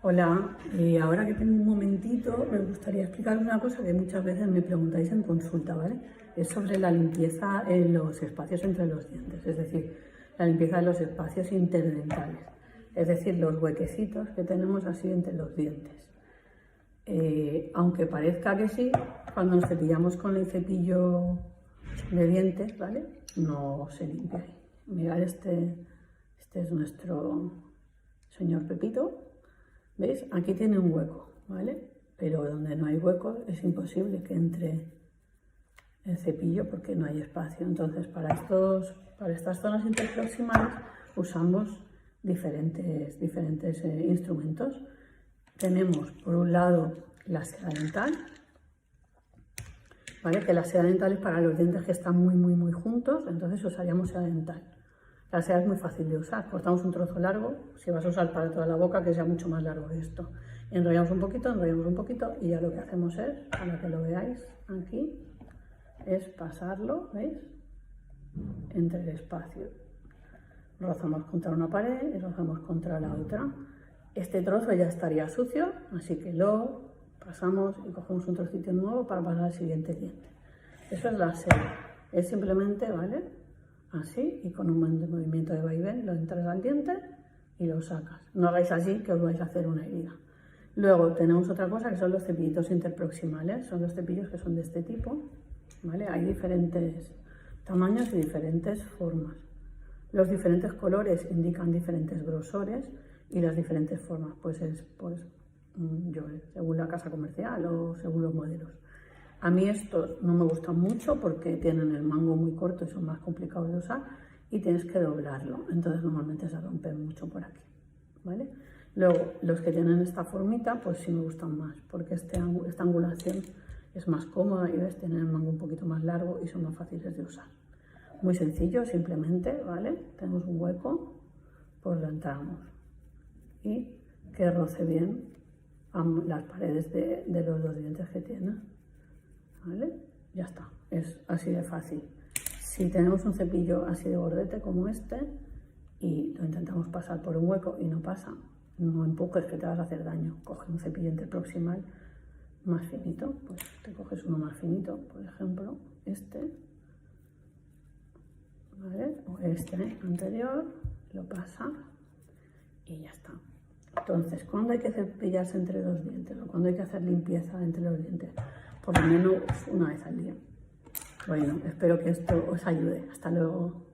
Hola, ahora que tengo un momentito, me gustaría explicar una cosa que muchas veces me preguntáis en consulta, ¿vale? Es sobre la limpieza en los espacios entre los dientes, es decir, la limpieza de los espacios interdentales, es decir, los huequecitos que tenemos así entre los dientes. Aunque parezca que sí, cuando nos cepillamos con el cepillo de dientes, ¿vale? No se limpia ahí. Mirad, este es nuestro señor Pepito. ¿Veis? Aquí tiene un hueco, ¿vale? Pero donde no hay hueco es imposible que entre el cepillo porque no hay espacio. Entonces, para estas zonas interproximales usamos diferentes instrumentos. Tenemos, por un lado, la seda dental, ¿vale? Que la seda dental es para los dientes que están muy juntos, entonces usaríamos seda dental. La seda es muy fácil de usar, cortamos un trozo largo, si vas a usar para toda la boca, que sea mucho más largo que esto. Enrollamos un poquito y ya lo que hacemos es, para que lo veáis aquí, es pasarlo, ¿veis? Entre el espacio. Rozamos contra una pared y rozamos contra la otra. Este trozo ya estaría sucio, así que lo pasamos y cogemos un trocito nuevo para pasar al siguiente diente. Eso es la seda. Es simplemente, ¿vale? Así, y con un movimiento de vaivén lo entras al diente y lo sacas. No hagáis así, que os vais a hacer una herida. Luego tenemos otra cosa que son los cepillitos interproximales. Son los cepillos que son de este tipo, ¿vale? Hay diferentes tamaños y diferentes formas. Los diferentes colores indican diferentes grosores y las diferentes formas, según la casa comercial o según los modelos. A mí estos no me gustan mucho porque tienen el mango muy corto y son más complicados de usar y tienes que doblarlo, entonces normalmente se rompen mucho por aquí, ¿vale? Luego, los que tienen esta formita, pues sí me gustan más porque esta angulación es más cómoda y ves, tienen el mango un poquito más largo y son más fáciles de usar. Muy sencillo, simplemente, ¿vale? Tenemos un hueco, pues lo entramos y que roce bien las paredes de los dos dientes que tiene. ¿Vale? Ya está, es así de fácil. Si tenemos un cepillo así de bordete como este y lo intentamos pasar por un hueco y no pasa, no empujes que te vas a hacer daño. Coge un cepillo interproximal más finito, pues te coges uno más finito, por ejemplo, este, ¿vale? O este anterior, lo pasa y ya está. Entonces, ¿cuándo hay que cepillarse entre los dientes o cuándo hay que hacer limpieza entre los dientes? Por lo menos una vez al día. Bueno, espero que esto os ayude. Hasta luego.